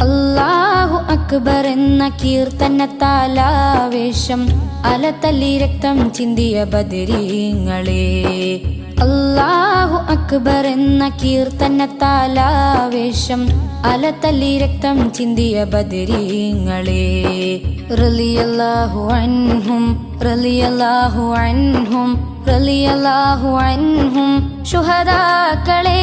അല്ലാഹു അക്ബർ എന്ന കീർത്തനത്താലാവേശം അലതല്ലി രക്തം ചിന്തിയ ബദരീങ്ങളെ. അല്ലാഹു അക്ബർ എന്ന കീർത്തനത്താലാവേശം അലതല്ലി രക്തം ചിന്തിയ ബദരീങ്ങളെ. റളിയല്ലാഹു അൻഹും റളിയല്ലാഹു അൻഹും റളിയല്ലാഹു അൻഹും ശുഹദാക്കളെ.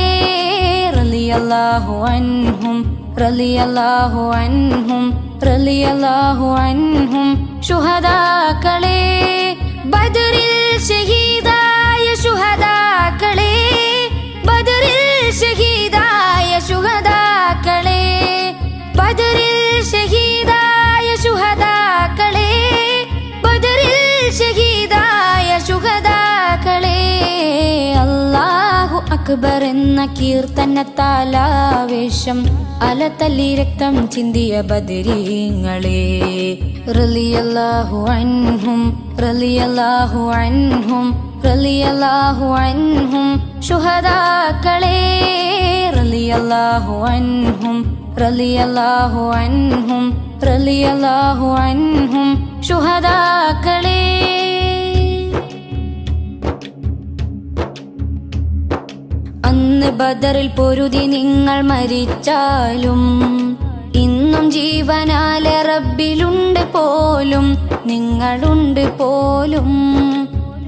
റളിയല്ലാഹു അൻഹും റളിയല്ലാഹു അൻഹും റളിയല്ലാഹു അൻഹും ശുഹദാക്കളെ. ബദറിൽ ഷഹീദായ ശുഹദാക്കളെ. ബദറിൽ ഷഹീദായ ശുഹദാക്കളെ. ബദറിൽ ഷഹീദായ ശുഹദാക്കളെ. ബദറിൽ ഷഹീദായ ശുഹദാക്കളെ. അല്ലാഹു അക്ബർ എന്ന കീർത്തനത്താലാവേശം അലതല്ലി രക്തം ചിന്തിയ ബദരീങ്ങളെ. റളിയല്ലാഹു അൻഹും റളിയല്ലാഹു അൻഹും റളിയല്ലാഹു അൻഹും ശുഹദാക്കളെ. റളിയല്ലാഹു അൻഹും റളിയല്ലാഹു അൻഹും റളിയല്ലാഹു അൻഹും ശുഹദാക്കളെ. അന്ന് ബദറിൽ പൊരുതി നിങ്ങൾ മരിച്ചാലും ഇന്നും ജീവനാലെ റബ്ബിലുണ്ട് പോലും, നിങ്ങളുണ്ട് പോലും.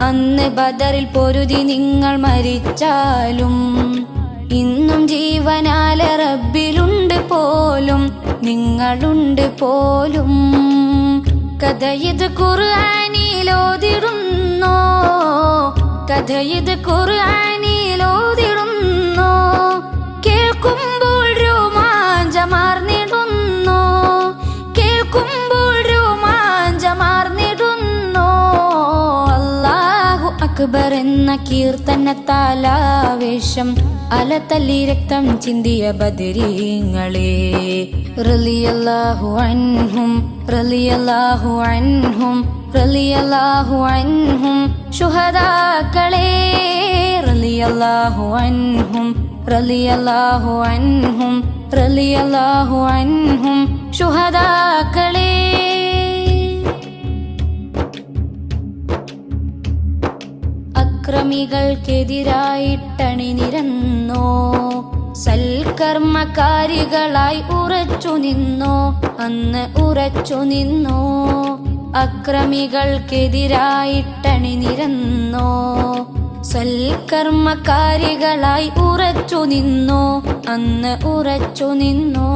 അന്ന് ബദറിൽ പൊരുതി നിങ്ങൾ മരിച്ചാലും ഇന്നും ജീവനാലെ റബ്ബിലുണ്ട് പോലും, നിങ്ങളുണ്ട് പോലും. കഥയിത് ഖുർആനിലോതിടുന്നോ, കഥയിത് ഖുർആനിലോതിടുന്നോ. കേൾക്കുമ്പോൾ രോമാഞ്ചമാർന്നിടുന്നു, കേൾക്കുമ്പോൾ രോമാഞ്ചമാർന്നിടുന്നു. അല്ലാഹു അക്ബർ എന്ന കീർത്തനത്താലാവേശം അലതല്ലി രക്തം ചിന്തിയ ബദരീങ്ങളെ. റളിയല്ലാഹു അൻഹും റളിയല്ലാഹു അൻഹും റളിയല്ലാഹു അൻഹും ശുഹദാക്കളെ. റളിയല്ലാഹു അൻഹും റളിയല്ലാഹു അൻഹും റളിയല്ലാഹു അൻഹും ശുഹദാക്കളെ. അക്രമികൾക്കെതിരായിട്ടണിനിരന്നോ, സൽക്കർമ്മകാരികളായി ഉറച്ചു നിന്നോ, അന്ന് ഉറച്ചു നിന്നോ. അക്രമികൾക്കെതിരായിട്ടണിനിരന്നോ, സൽക്കർമ്മകാരികളായി ഉറച്ചു നിന്നോ, അന്ന് ഉറച്ചു നിന്നോ.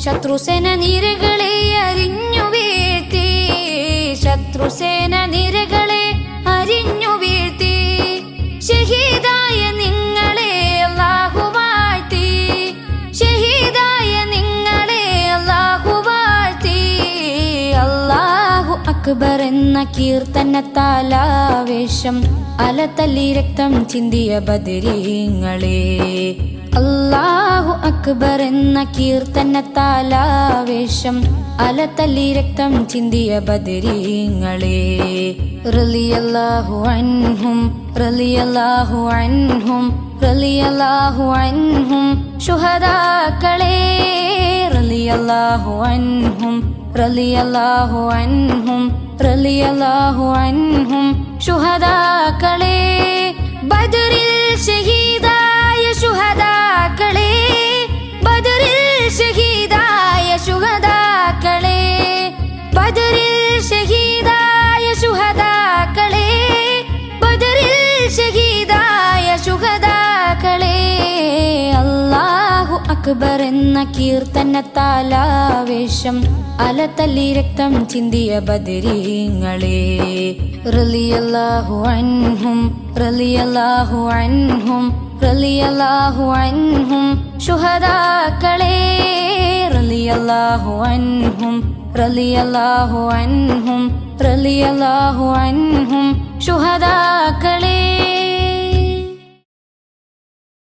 ശത്രുസേന നിരകളെ അരിഞ്ഞു വീഴ്ത്തി, ശത്രുസേന നിരകളെ അരിഞ്ഞു വീഴ്ത്തി. ഷഹീദായ നിങ്ങളെ അല്ലാഹു വാഴ്ത്തി, ഷഹീദായ നിങ്ങളെ അല്ലാഹു വാഴ്ത്തി. അല്ലാഹു അക്ബർ എന്ന കീർത്തനത്താലാവേശം അലതല്ലി രക്തം ചിന്തിയ ബദരീങ്ങളെ. അല്ലാഹു അക്ബർ എന്ന കീർത്തനത്താലാവേശം അലതല്ലി രക്തം ചിന്തിയ ബദരീങ്ങളെ. റളിയല്ലാഹു അൻഹും റളിയല്ലാഹു അൻഹും റളിയല്ലാഹു അൻഹും ശുഹദാക്കളെ. റളിയല്ലാഹു അൻഹും റളിയല്ലാഹു അൻഹും റളിയല്ലാഹു അൻഹും ശുഹദാക്കളെ. ബദറിൽ ഷഹീദായ ശുഹദാക്കളെ. ബദറിൽ ഷഹീദായ ശുഹദാക്കളെ. ബദറിൽ ഷഹീദായ ശുഹദാക്കളെ. ബദറിൽ ഷഹീദായ ശുഹദാക്കളെ. അല്ലാഹു അക്ബർ എന്ന കീർത്തനത്താലാവേശം അലതല്ലി രക്തം ചിന്തിയ ബദരീങ്ങളെ. റളിയല്ലാഹു അൻഹും റളിയല്ലാഹു അൻഹും റളിയല്ലാഹു അൻഹും ശുഹദാക്കളെ. റളിയല്ലാഹു അൻഹും റളിയല്ലാഹു അൻഹും റളിയല്ലാഹു അൻഹും ശുഹദാക്കളെ.